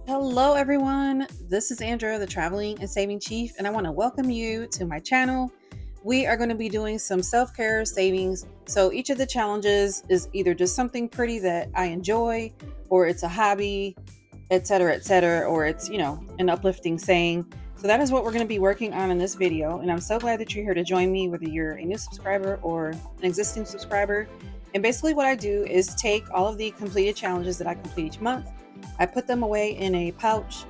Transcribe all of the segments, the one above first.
Hello everyone, this is Andra, the Traveling and Saving Chief, and I want to welcome you to my channel. We are going to be doing some self-care savings. So each of the challenges is either just something pretty that I enjoy, or it's a hobby, etc., or it's, an uplifting saying. So that is what we're going to be working on in this video, and I'm so glad that you're here to join me, whether you're a new subscriber or an existing subscriber. And basically what I do is take all of the completed challenges that I complete each month. I put them away in a pouch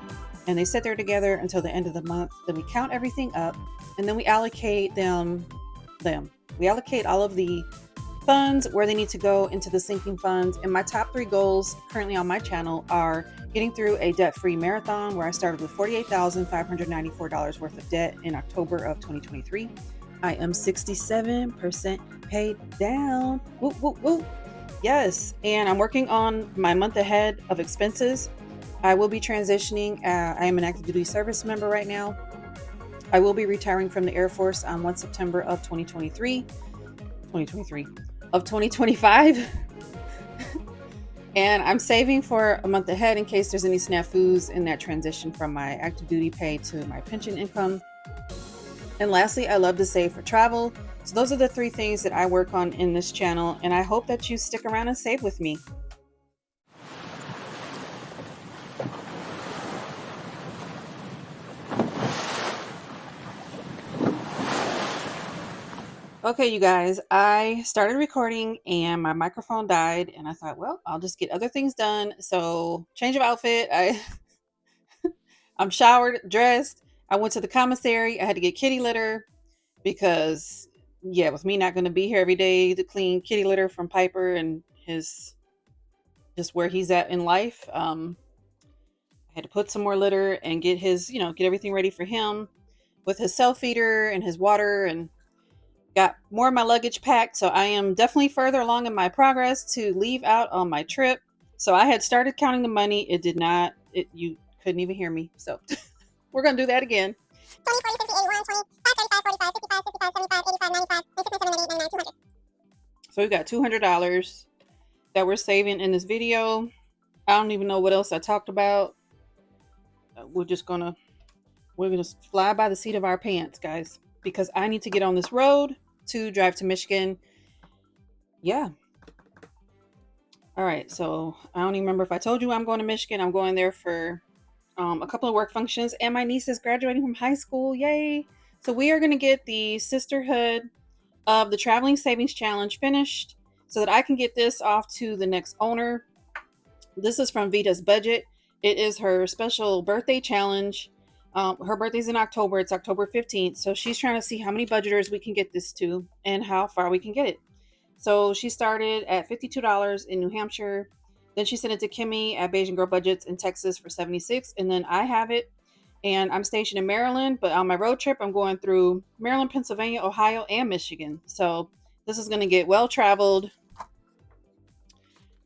and they sit there together until the end of the month. Then we count everything up and then we allocate We allocate all of the funds where they need to go into the sinking funds. And my top 3 goals currently on my channel are getting through a debt-free marathon where I started with $48,594 worth of debt in October of 2023. I am 67% paid down. Woo, woo, woo. Yes, and I'm working on my month ahead of expenses. I will be transitioning. I am an active duty service member right now. I will be retiring from the Air Force on 1 September of 2025. And I'm saving for a month ahead in case there's any snafus in that transition from my active duty pay to my pension income. And lastly, I love to save for travel. So those are the 3 things that I work on in this channel, and I hope that you stick around and save with me. Okay, you guys, I started recording and my microphone died, and I thought, well, I'll just get other things done. So change of outfit. I'm showered, dressed. I went to the commissary. I had to get kitty litter because, yeah, with me not going to be here every day to clean kitty litter from Piper and his just where he's at in life. I had to put some more litter and get his, get everything ready for him with his self feeder and his water, and got more of my luggage packed. So I am definitely further along in my progress to leave out on my trip. So I had started counting the money. It did not, you couldn't even hear me. So we're going to do that again. 20, 40, 50, 81, 20, 5, 35, 45, 55, 65, 75, 85, 86, 87, 88, 99, 200. So we've got $200 that we're saving in this video. I don't even know what else I talked about. We're gonna fly by the seat of our pants, guys, because I need to get on this road to drive to Michigan. Yeah. All right. So I don't even remember if I told you I'm going to Michigan. I'm going there for a couple of work functions, and my niece is graduating from high school. Yay. So we are going to get the Sisterhood of the Traveling Savings Challenge finished so that I can get this off to the next owner. This is from Vita's Budget. It is her special birthday challenge. Her birthday's in October. It's October 15th. So she's trying to see how many budgeters we can get this to and how far we can get it. So she started at $52 in New Hampshire. Then she sent it to Kimmie at Beijing Girl Budgets in Texas for $76. And then I have it. And I'm stationed in Maryland. But on my road trip, I'm going through Maryland, Pennsylvania, Ohio, and Michigan. So this is going to get well traveled.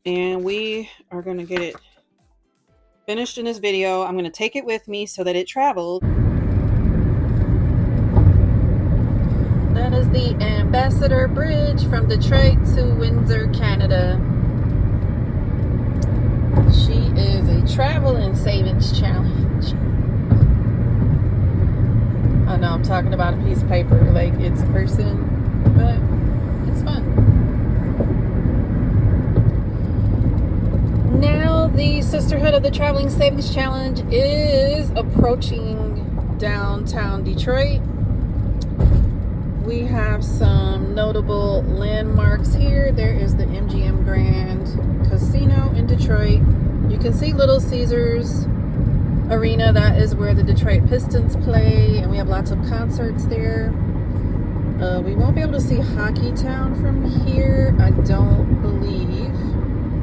And we are going to get it finished in this video. I'm going to take it with me so that it traveled. That is the Ambassador Bridge from Detroit to Windsor, Canada. She is a travel and savings challenge. I know I'm talking about a piece of paper like it's a person, but it's fun. Now the Sisterhood of the Traveling Savings Challenge is approaching downtown Detroit. We have some notable landmarks here. There is the MGM Grand Casino in Detroit. You can see Little Caesars Arena. That is where the Detroit Pistons play, and we have lots of concerts there. We won't be able to see Hockey Town from here, I don't believe.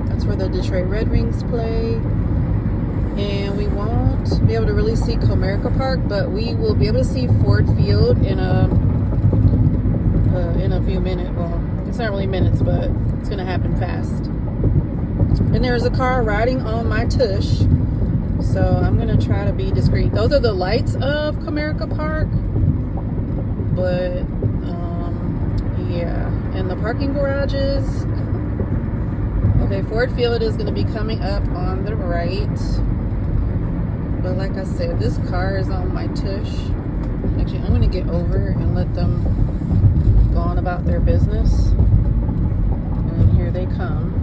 That's where the Detroit Red Wings play. And we won't be able to really see Comerica Park, but we will be able to see Ford Field in a few minutes. Well, it's not really minutes, but it's going to happen fast. And there's a car riding on my tush, so I'm going to try to be discreet. Those are the lights of Comerica Park, but yeah, and the parking garages. Okay, Ford Field is going to be coming up on the right. But like I said, this car is on my tush. Actually, I'm going to get over and let them go on about their business. And here they come.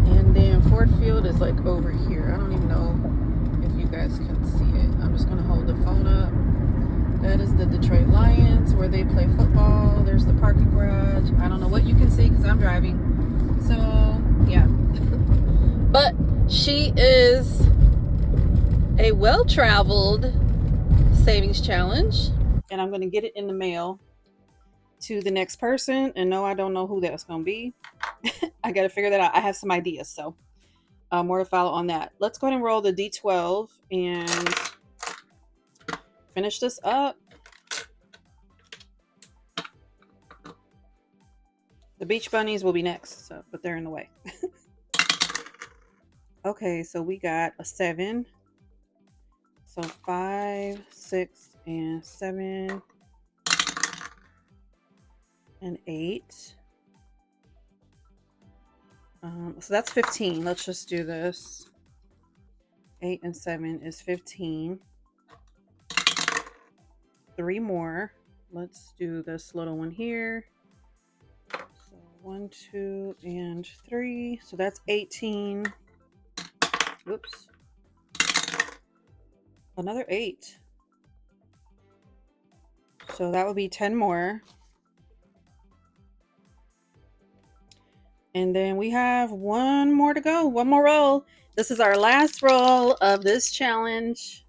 And then Ford Field is like over here. I don't even know if you guys can see it. I'm just going to hold the phone up. That is the Detroit Lions where they play football. There's the parking garage. I don't know what you can see because I'm driving. So, yeah. But she is a well-traveled savings challenge. And I'm going to get it in the mail to the next person. And no, I don't know who that's going to be. I got to figure that out. I have some ideas. So, more to follow on that. Let's go ahead and roll the D12 and finish this up. The beach bunnies will be next, so, but they're in the way. Okay, so we got a 7. So 5, 6, and 7, and 8. So that's 15. Let's just do this. 8 and 7 is 15. 3 more. Let's do this little one here. So 1, 2, and 3. So that's 18. Whoops. Another 8. So that would be 10 more. And then we have one more to go. One more roll. This is our last roll of this challenge.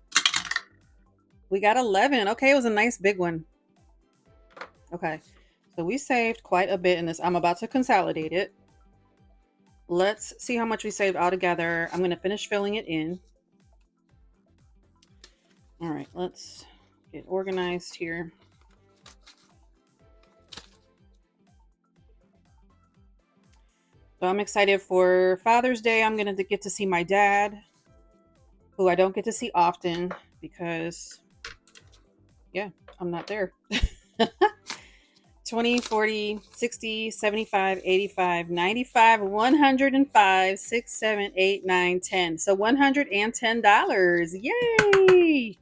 We got 11. Okay, it was a nice big one. Okay, so we saved quite a bit in this. I'm about to consolidate it. Let's see how much we saved all together. I'm going to finish filling it in. All right, let's get organized here. So I'm excited for Father's Day. I'm going to get to see my dad, who I don't get to see often because, yeah, I'm not there. 20, 40, 60, 75, 85, 95, 105, 6, 7, 8, 9, 10. So $110. Yay!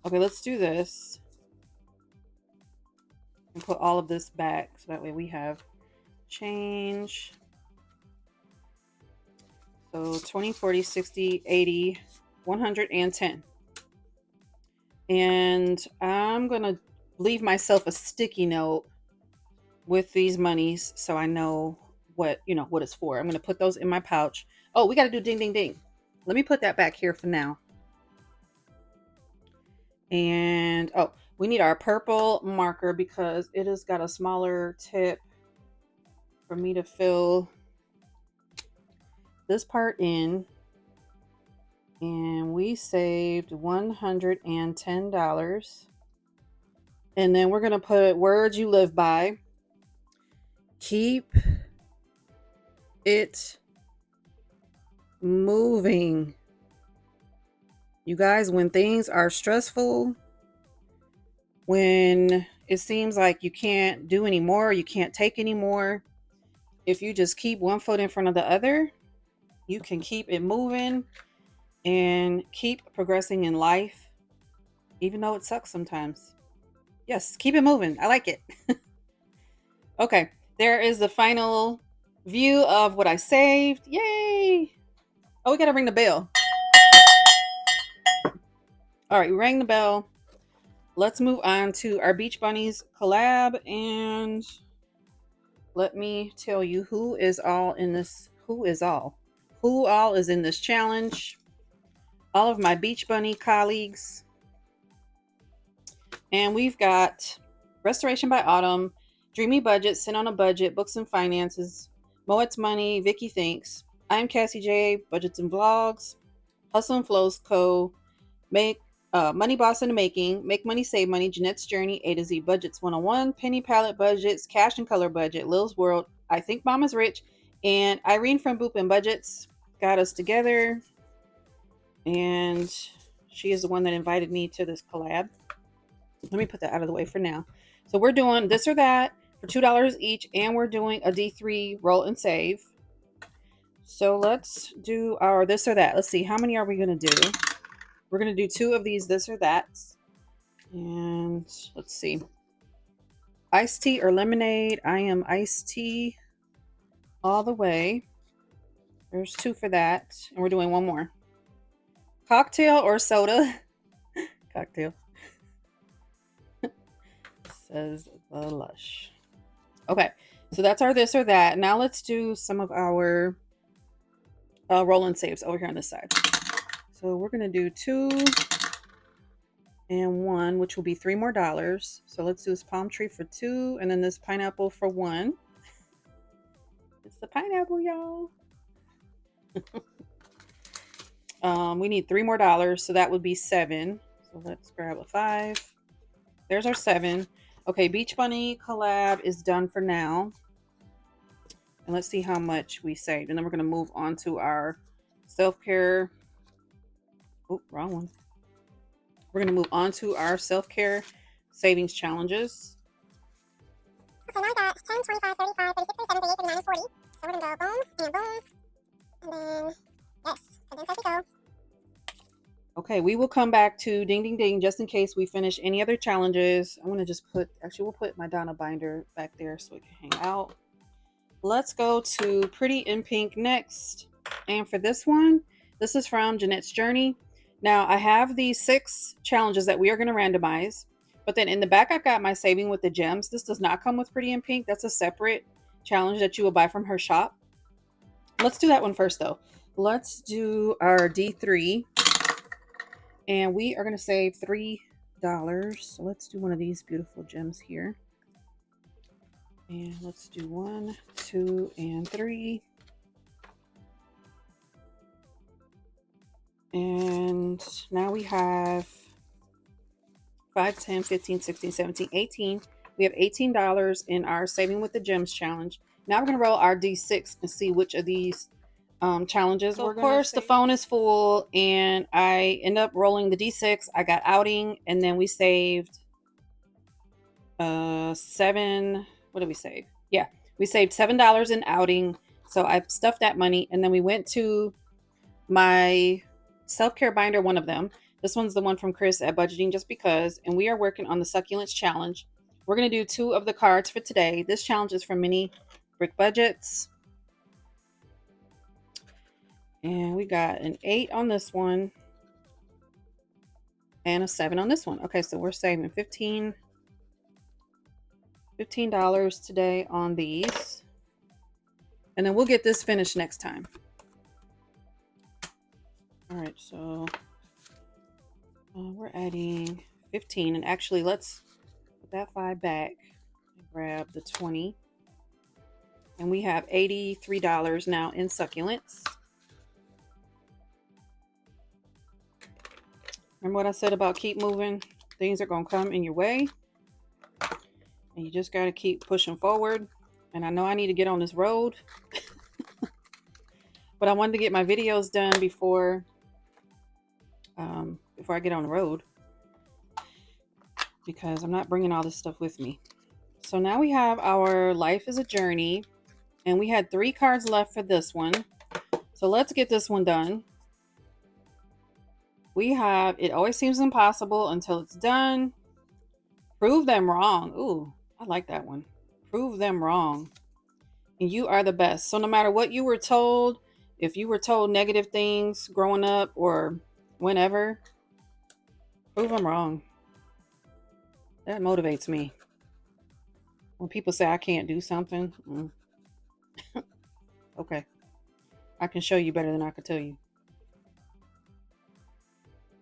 Okay, let's do this. And put all of this back so that way we have change. So 20, 40, 60, 80, 110. And I'm going to leave myself a sticky note with these monies so I know what it's for. I'm going to put those in my pouch. Oh, we got to do ding, ding, ding. Let me put that back here for now. And, oh, we need our purple marker because it has got a smaller tip for me to fill this part in. And we saved $110. And then we're going to put words you live by. Keep it moving. You guys, when things are stressful, when it seems like you can't do anymore, you can't take anymore, if you just keep one foot in front of the other, you can keep it moving and keep progressing in life, even though it sucks sometimes. Yes, keep it moving. I like it. Okay, there is the final view of what I saved. Yay! Oh, we gotta ring the bell. All right, we rang the bell. Let's move on to our Beach Bunnies collab, and let me tell you who all is in this challenge. All of my Beach Bunny colleagues. And we've got Restoration by Autumn, Dreamy Budget, Sin on a Budget, Books and Finances, Moet's Money, Vicky Thinks, I'm Cassie J, Budgets and Vlogs, Hustle and Flows Co., Money Boss in the Making, Make Money Save Money, Jeanette's Journey, A to Z Budgets 101, Penny Palette Budgets, Cash and Color Budget, Lil's World, I Think Mama's Rich, and Irene from Boop and Budgets got us together. And she is the one that invited me to this collab. Let me put that out of the way for now. So we're doing this or that for $2 each, and we're doing a D3 roll and save. So let's do our this or that. Let's see, how many are we going to do? We're going to do 2 of these this or that's. And let's see. Iced tea or lemonade? I am iced tea all the way. There's 2 for that. And we're doing 1 more. Cocktail or soda? Cocktail. Says the Lush. Okay, so that's our this or that. Now let's do some of our roll and saves over here on this side. So we're going to do 2 and 1, which will be $3 more. So let's do this palm tree for 2 and then this pineapple for 1. It's the pineapple, y'all. We need $3 more, so that would be 7. So let's grab a 5. There's our 7. Okay, Beach Bunny collab is done for now. And let's see how much we saved. And then we're going to move on to our self-care. Oh, wrong one. We're going to move on to our self-care savings challenges. Okay, now I got 10, 25, 35, 36, 37, 38, 39, and 40. So we're going to go boom, and boom, and then, yes, and then as we go. Okay, we will come back to ding, ding, ding, just in case we finish any other challenges. I want to just put, actually, we'll put my Donna binder back there so it can hang out. Let's go to Pretty in Pink next. And for this one, this is from Jeanette's Journey. Now, I have these 6 challenges that we are going to randomize. But then in the back, I've got my Saving with the Gems. This does not come with Pretty in Pink. That's a separate challenge that you will buy from her shop. Let's do that one first, though. Let's do our D3. And we are going to save $3. So let's do one of these beautiful gems here. And let's do 1, 2, and 3. And now we have 5, 10, 15, 16, 17, 18. We have $18 in our Saving with the Gems challenge. Now we're going to roll our D6 and see which of these challenges so we're going to. Of course, the phone is full, and I end up rolling the D6. I got outing, and then we saved 7. What did we save? Yeah, we saved $7 in outing. So I stuffed that money, and then we went to my self-care binder, one of them. This one's the one from Chris at Budgeting Just Because, and we are working on the Succulents Challenge. We're going to do 2 of the cards for today. This challenge is from Minnie Brick Budgets. And we got an 8 on this one and a 7 on this one. Okay, so we're saving $15 today on these. And then we'll get this finished next time. All right, so we're adding 15. And actually, let's put that 5 back and grab the 20. And we have $83 now in succulents. Remember what I said about keep moving? Things are going to come in your way. And you just got to keep pushing forward. And I know I need to get on this road. But I wanted to get my videos done before I get on the road. Because I'm not bringing all this stuff with me. So now we have our Life is a Journey. And we had 3 cards left for this one. So let's get this one done. We have It Always Seems Impossible Until It's Done. Prove Them Wrong. Ooh, I like that one. Prove them wrong. And you are the best. So no matter what you were told, if you were told negative things growing up or whenever, prove them wrong. That motivates me. When people say I can't do something, okay. I can show you better than I could tell you.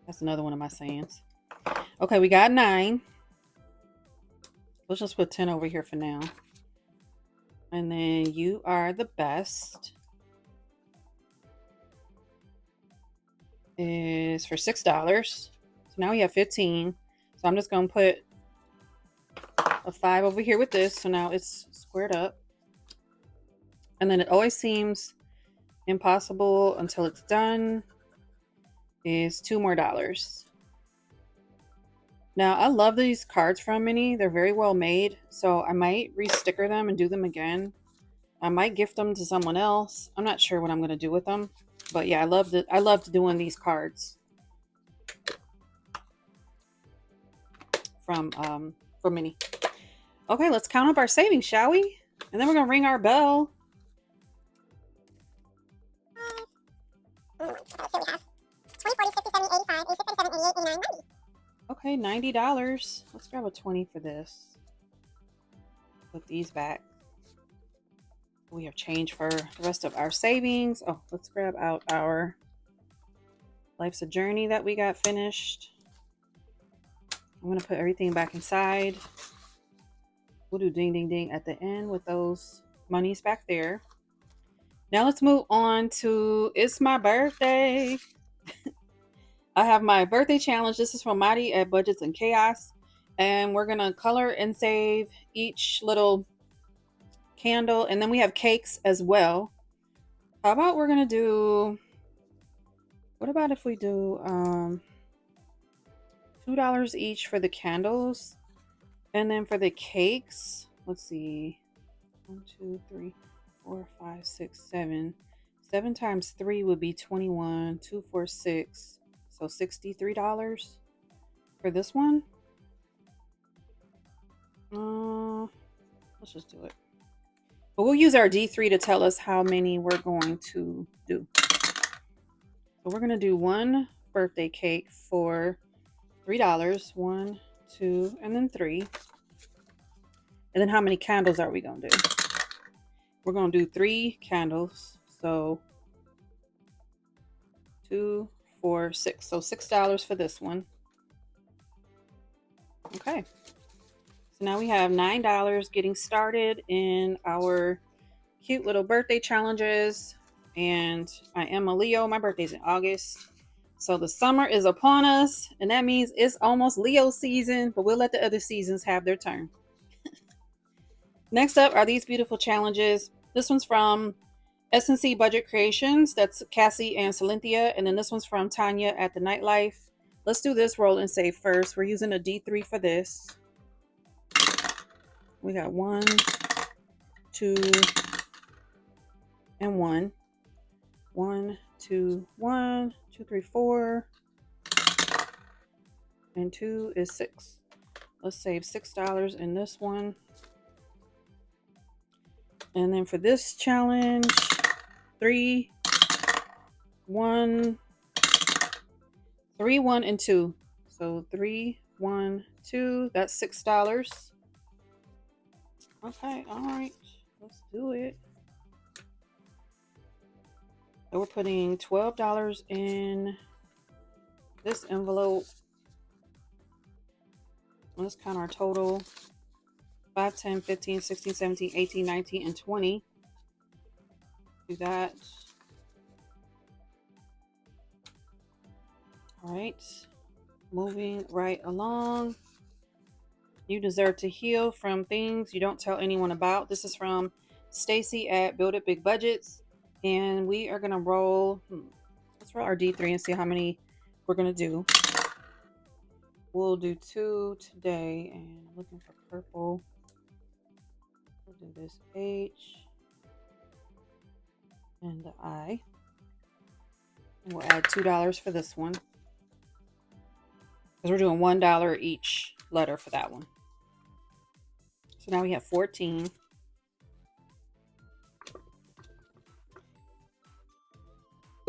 That's another one of my sayings. Okay, we got 9. Let's just put 10 over here for now. And then You Are the Best is for $6. So now we have 15. So I'm just going to put a 5 over here with this. So now it's squared up. And then It Always Seems Impossible Until It's Done is $2 more. Now, I love these cards from Minnie. They're very well made. So I might re-sticker them and do them again. I might gift them to someone else. I'm not sure what I'm going to do with them. But yeah, I loved doing these cards from Minnie. Okay, let's count up our savings, shall we? And then we're going to ring our bell. Okay, $90. Let's grab a 20 for this. Put these back. We have change for the rest of our savings. Oh, let's grab out our Life's a Journey that we got finished. I'm going to put everything back inside. We'll do ding, ding, ding at the end with those monies back there. Now let's move on to It's My Birthday. I have my birthday challenge. This is from Mighty at Budgets and Chaos. And we're going to color and save each little candle. And then we have cakes as well. How about we're going to do... What about if we do $2 each for the candles? And then for the cakes, let's see. 1, 2, 3, 4, 5, 6, 7. 7 times 3 would be 21. 2, 4, 6. So $63 for this one. Let's just do it. But we'll use our D3 to tell us how many we're going to do. So we're going to do one birthday cake for $3. 1, 2, and then 3. And then how many candles are we going to do? We're going to do 3 candles. So 2, 4, 6. So $6 for this one. Okay. So now we have $9 getting started in our cute little birthday challenges. And I am a Leo. My birthday's in August. So the summer is upon us. And that means it's almost Leo season. But we'll let the other seasons have their turn. Next up are these beautiful challenges. This one's from S&C Budget Creations. That's Cassie and Silynthia. And then this one's from Tonja at the Nightlife. Let's do this roll and save first. We're using a D3 for this. We got 1, 2, and 1. 1, 2, 1, 2, 3, 4. And 2 is 6. Let's save $6 in this one. And then for this challenge, 3, 1, 3, 1, and 2. So 3, 1, 2. That's $6. Okay, all right. Let's do it. So we're putting $12 in this envelope. Let's count our total. 5, 10, 15, 16, 17, 18, 19, and 20. Do that. All right. Moving right along. You deserve to heal from things you don't tell anyone about. This is from Stacey at Build It Big Budgets. And we are going to roll. Let's roll our D3 and see how many we're going to do. We'll do 2 today. And I'm looking for purple. We'll do this H and the I. And we'll add $2 for this one. Because we're doing $1 each letter for that one. So now we have 14.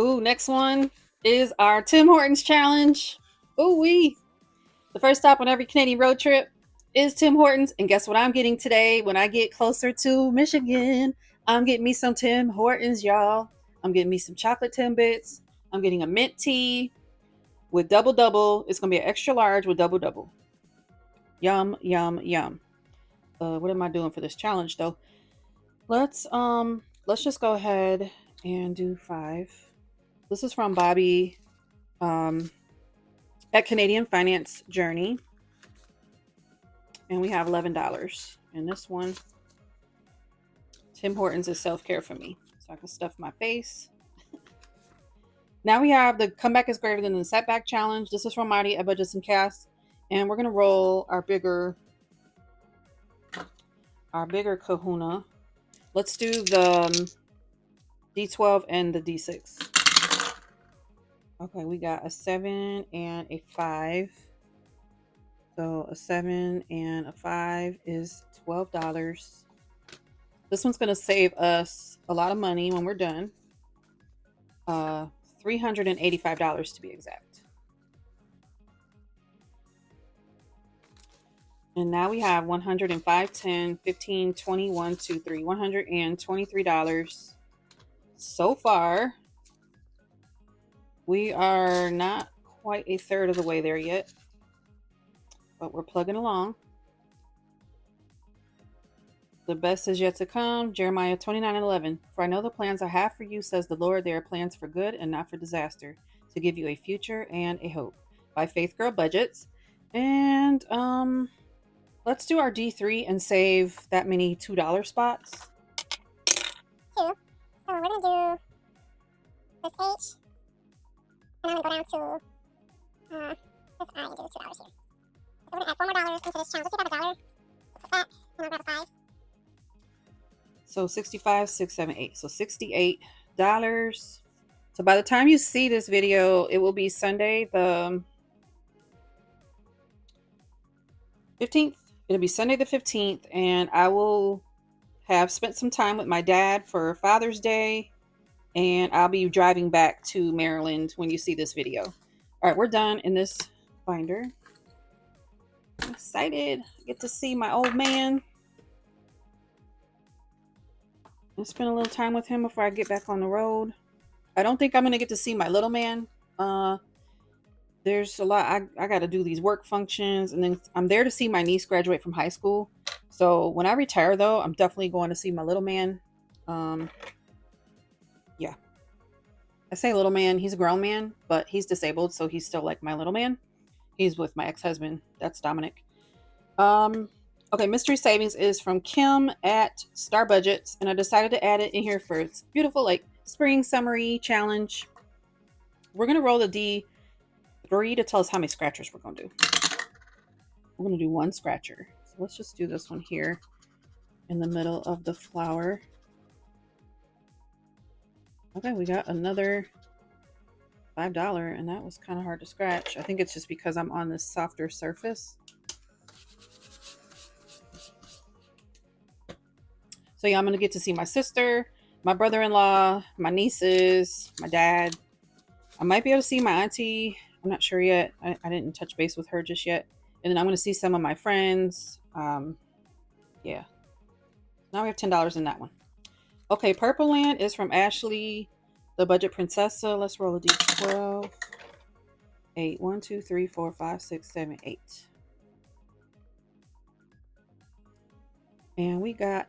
Ooh, next one is our Tim Hortons challenge. Ooh-wee. The first stop on every Canadian road trip is Tim Hortons. And guess what I'm getting today when I get closer to Michigan? I'm getting me some Tim Hortons, y'all. I'm getting me some chocolate Timbits. I'm getting a mint tea with double. It's going to be an extra large with double. Yum, yum, yum. What am I doing for this challenge, though? Let's just go ahead and do 5. This is from Bobbie at Canadian Finance Journey. And we have $11 in this one. Tim Hortons is self-care for me. So I can stuff my face. Now we have the Comeback is Greater Than the Setback Challenge. This is from Mighty at Budgets and Chaos. And we're going to roll our bigger kahuna. Let's do the D12 and the D6. Okay, we got a 7 and a 5. So a 7 and a 5 is $12. This one's going to save us a lot of money when we're done. $385 to be exact. And now we have 105, 10, 15, 20, 1, 2, 3, $123 so far. We are not quite a third of the way there yet, but we're plugging along. The best is yet to come. Jeremiah 29:11. For I know the plans I have for you, says the Lord. They are plans for good and not for disaster, to give you a future and a hope. By Faith Girl Budgets. And let's do our D3 and save that many $2 spots. So we're gonna do this H, and I'm gonna go down to this I and do $2 here. So we're gonna add $4 more into this challenge. Let's see about $1. Put that, and I'll grab a 5. So 65, 6, 7, 8. So $68. So by the time you see this video, it will be Sunday the 15th. It'll be Sunday the 15th, and I will have spent some time with my dad for Father's Day, and I'll be driving back to Maryland when you see this video. All right, we're done in this binder. I'm excited. I get to see my old man. I'll spend a little time with him before I get back on the road. I don't think I'm going to get to see my little man. There's a lot. I got to do these work functions, and then I'm there to see my niece graduate from high school. So when I retire, though, I'm definitely going to see my little man. Yeah. I say little man. He's a grown man, but he's disabled, so he's still like my little man. He's with my ex-husband. That's Dominic. Okay, mystery savings is from Kim at Star Budgets, and I decided to add it in here for its beautiful like spring summery challenge. We're gonna roll the D3 to tell us how many scratchers we're gonna do. We're gonna do one scratcher. So let's just do this one here in the middle of the flower. Okay, we got another $5, and that was kind of hard to scratch. I think it's just because I'm on this softer surface. So yeah, I'm going to get to see my sister, my brother-in-law, my nieces, my dad. I might be able to see my auntie. I'm not sure yet. I didn't touch base with her just yet. And then I'm going to see some of my friends. Yeah. Now we have $10 in that one. Okay, Purple Land is from Ashley, the Budget Princessa. Let's roll a D12. 8. 1, 2, 3, 4, 5, 6, 7, 8. And we got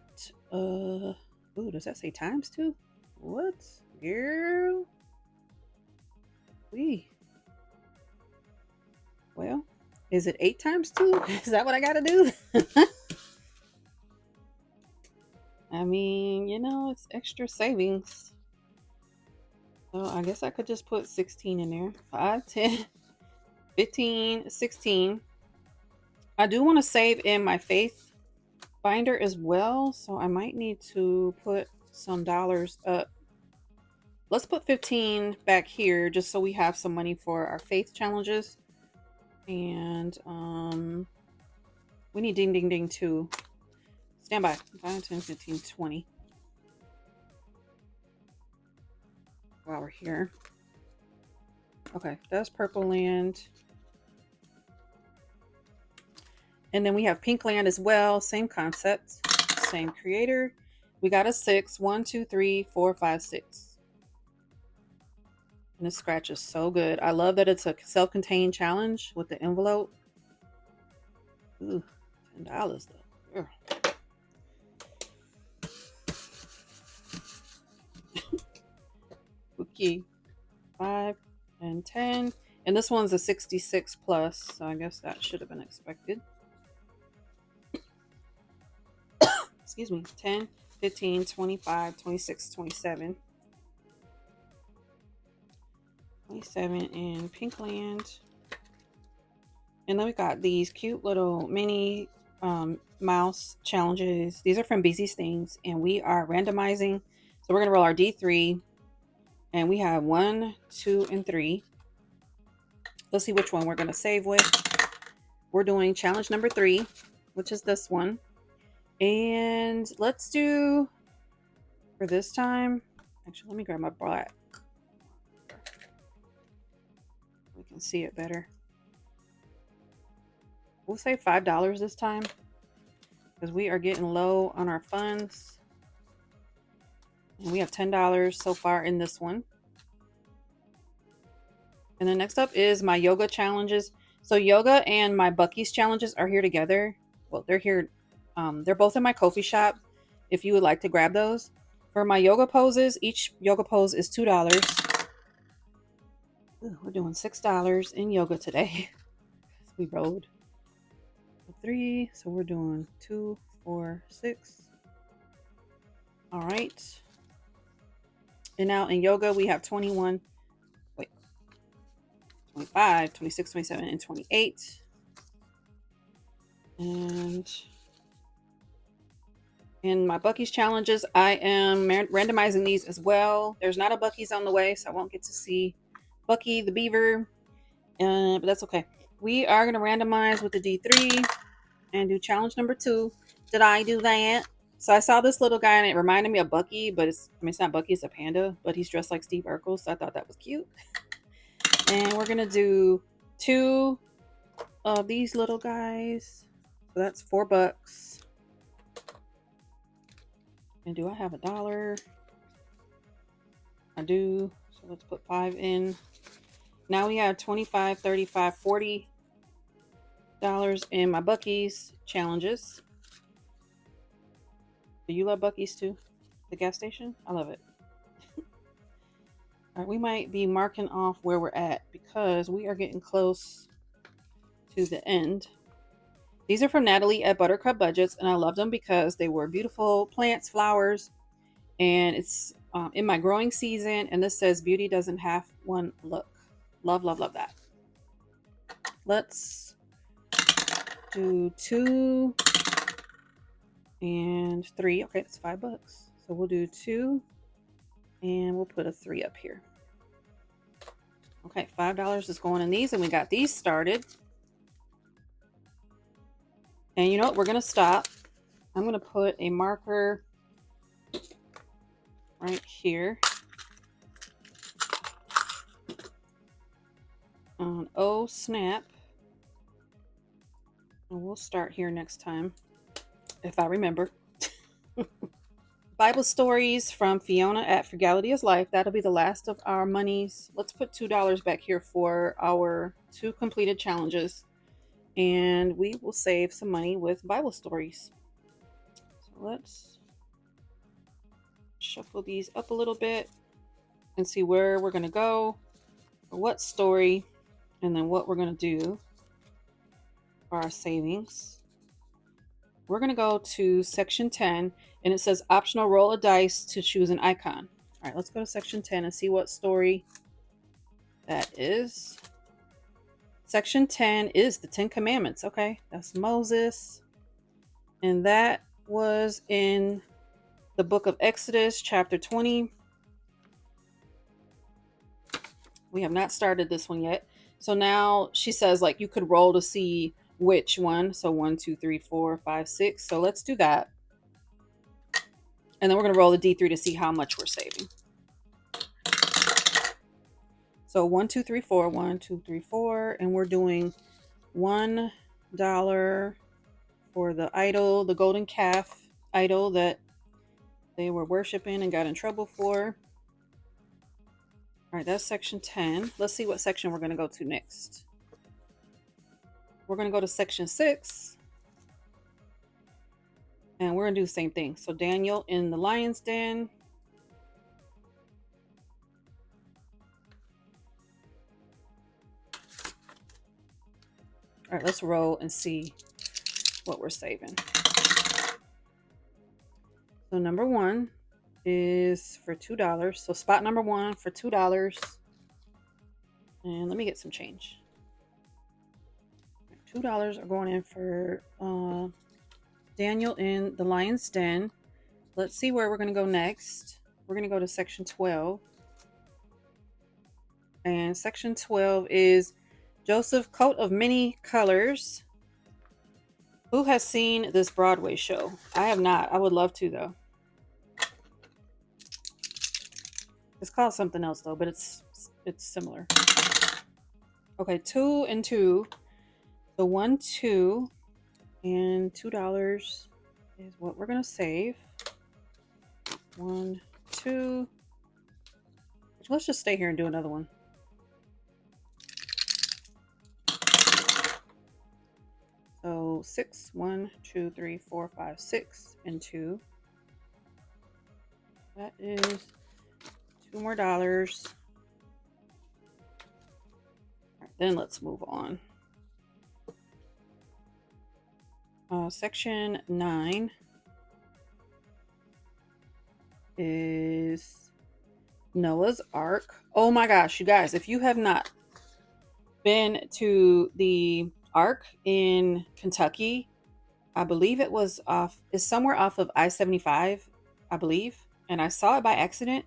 ooh, does that say times 2? What? Girl? Well, is it 8 times 2? Is that what I gotta do? I mean, you know, it's extra savings. So I guess I could just put 16 in there. 5, 10, 15, 16. I do want to save in my Faith binder as well, so I might need to put some dollars up. Let's put 15 back here just so we have some money for our Faith challenges. And we need ding ding ding too. Stand by. 5, 10, 15, 20 while we're here. Okay, that's Purple Land. And then we have Pink Land as well. Same concept, same creator. We got a 6. 1, 2, 3, 4, 5, 6. And this scratch is so good. I love that it's a self-contained challenge with the envelope. Ooh, $10 though. Okay. 5 and 10. And this one's a 66 plus, so I guess that should have been expected. Excuse me. 10, 15, 25, 26, 27. 27 in Pink Land. And then we got these cute little mini mouse challenges. These are from BC's Things, and we are randomizing. So we're going to roll our D3, and we have 1, 2, and 3. Let's see which one we're going to save with. We're doing challenge number 3, which is this one. And let's do, for this time, actually, let me grab my black. We can see it better. We'll save $5 this time because we are getting low on our funds. And we have $10 so far in this one. And then next up is my yoga challenges. So yoga and my Bucky's challenges are here together. Well, they're here. They're both in my Ko-fi shop if you would like to grab those. For my yoga poses, each yoga pose is $2. Ooh, we're doing $6 in yoga today. We rolled 3, so we're doing 2, 4, 6. All right. And now in yoga, we have 25, 26, 27, and 28. And in my Bucky's challenges, I am randomizing these as well. There's not a Bucky's on the way, so I won't get to see Bucky the beaver, but that's okay. We are going to randomize with the D3 and do challenge number 2. Did I do that? So I saw this little guy and it reminded me of Bucky, but it's not Bucky, it's a panda, but he's dressed like Steve Urkel, so I thought that was cute. And we're going to do 2 of these little guys. So that's $4. And do I have $1? I do. So let's put 5 in. Now we have $25, $35, $40 in my Bucky's challenges. Do you love Bucky's too? The gas station? I love it. All right, we might be marking off where we're at because we are getting close to the end. These are from Natalie at Buttercup Budgets, and I love them because they were beautiful plants, flowers, and it's in my growing season. And this says beauty doesn't have one look. Love, love, love that. Let's do 2 and 3. Okay, that's $5. So we'll do 2 and we'll put a 3 up here. Okay, $5 is going in these, and we got these started. And you know what? We're going to stop. I'm going to put a marker right here on Oh Snap. And we'll start here next time, if I remember. Bible stories from Fiona at Frugality is Life. That'll be the last of our monies. Let's put $2 back here for our 2 completed challenges. And we will save some money with Bible stories. So let's shuffle these up a little bit and see where we're going to go, or what story, and then what we're going to do for our savings. We're going to go to section 10, and it says optional roll a dice to choose an icon. All right, let's go to section 10 and see what story that is. Section 10 is the 10 Commandments. Okay, that's Moses. And that was in the book of Exodus, chapter 20. We have not started this one yet. So now she says, like, you could roll to see which one. So 1, 2, 3, 4, 5, 6. So let's do that. And then we're going to roll the D3 to see how much we're saving. So 1, 2, 3, 4, 1, 2, 3, 4. And we're doing $1 for the idol, the golden calf idol that they were worshiping and got in trouble for. All right, that's section 10. Let's see what section we're going to go to next. We're going to go to section 6. And we're going to do the same thing. So Daniel in the lion's den. All right, let's roll and see what we're saving. So number 1 is for $2. So spot number 1 for $2. And let me get some change. $2 are going in for Daniel in the Lion's Den. Let's see where we're going to go next. We're going to go to section 12. And section 12 is Joseph, Coat of Many Colors. Who has seen this Broadway show? I have not. I would love to, though. It's called something else, though, but it's similar. Okay, 2 and 2. So 1, 2, and $2 is what we're going to save. 1, 2. Let's just stay here and do another one. So 6, 1, 2, 3, 4, 5, 6, and 2. That is $2 more. All right, then let's move on. Section 9 is Noah's Ark. Oh my gosh, you guys, if you have not been to the Ark in Kentucky, I believe it's somewhere off of I-75, I believe. And I saw it by accident.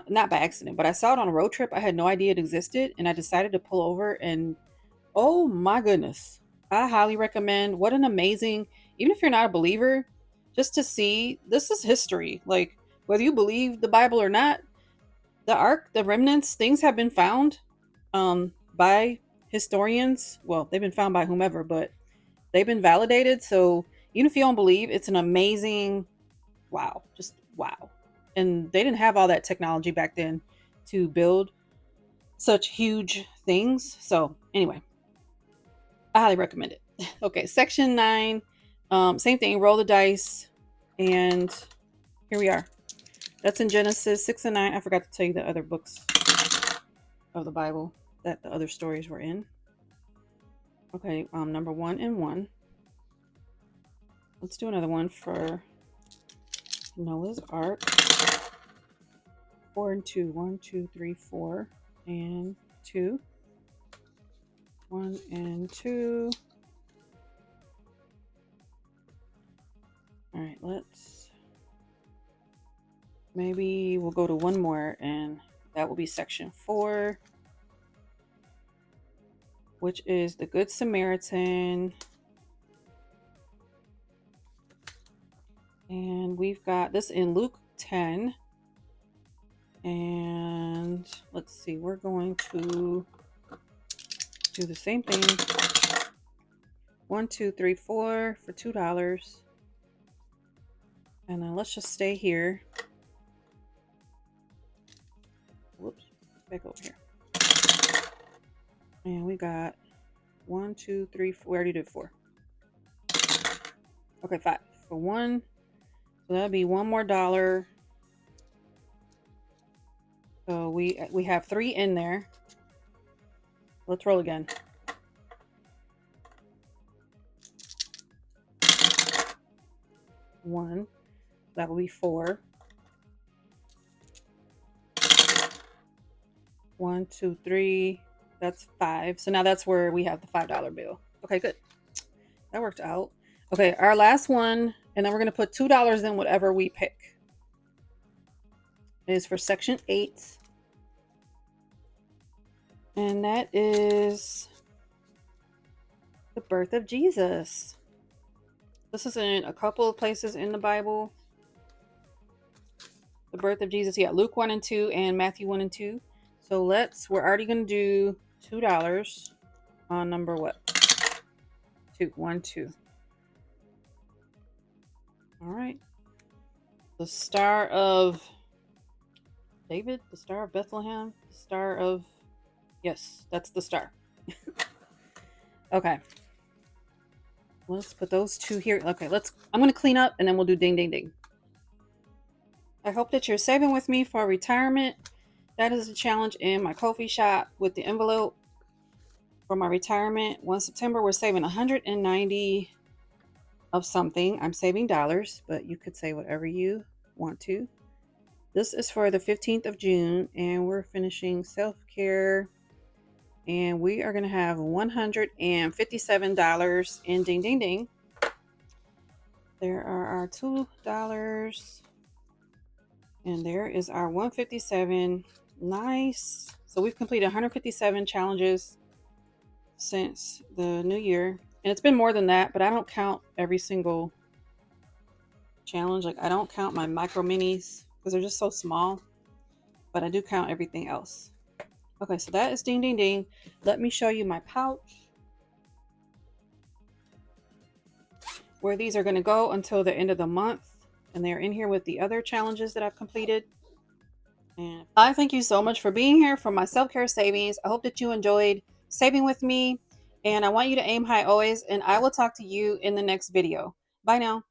Not by accident, but I saw it on a road trip. I had no idea it existed, and I decided to pull over, and oh my goodness, I highly recommend. What an amazing, even if you're not a believer, just to see, this is history. Like, whether you believe the Bible or not, the Ark, the remnants, things have been found by historians. Well, they've been found by whomever, but they've been validated. So even if you don't believe, it's an amazing, wow, just wow. And they didn't have all that technology back then to build such huge things. So anyway, I highly recommend it. Okay, section 9, same thing, roll the dice, and here we are. That's in Genesis 6 and 9. I forgot to tell you the other books of the Bible that the other stories were in. Okay, number 1 and 1. Let's do another one for Noah's Ark. 4 and 2. 1, 2, 3, 4, and 2. 1 and 2. All right, maybe we'll go to one more, and that will be section 4, which is the Good Samaritan. And we've got this in Luke 10. And let's see, we're going to do the same thing. 1, 2, 3, 4 for $2. And then let's just stay here. Whoops, back over here. And we got 1, 2, 3, 4. We already did 4. Okay, 5 for 1. So that'll be $1 more. So we have 3 in there. Let's roll again. 1. That will be 4. 1, 2, 3. That's 5. So now that's where we have the $5 bill. Okay, good. That worked out. Okay, our last one, and then we're going to put $2 in whatever we pick. It is for section 8. And that is the birth of Jesus. This is in a couple of places in the Bible. The birth of Jesus. Yeah, Luke 1 and 2 and Matthew 1 and 2. So we're already going to do $2 on number what? 2. 1, 2. All right. The Star of David, the Star of Bethlehem, the Star of, yes, that's the star. Okay. Let's put those 2 here. Okay, I'm going to clean up and then we'll do ding, ding, ding. I hope that you're saving with me for retirement. That is a challenge in my Ko-fi shop with the envelope for my retirement. 1 September, we're saving $190 of something. I'm saving dollars, but you could say whatever you want to. This is for the 15th of June, and we're finishing SelfCare, and we are going to have $157 in ding, ding, ding. There are our $2. And there is our 157. Nice. So we've completed 157 challenges since the new year. And it's been more than that, but I don't count every single challenge. Like I don't count my micro minis because they're just so small. But I do count everything else. Okay, so that is ding ding ding. Let me show you my pouch, where these are going to go until the end of the month. And they're in here with the other challenges that I've completed. And I thank you so much for being here for my self-care savings. I hope that you enjoyed saving with me. And I want you to aim high always. And I will talk to you in the next video. Bye now.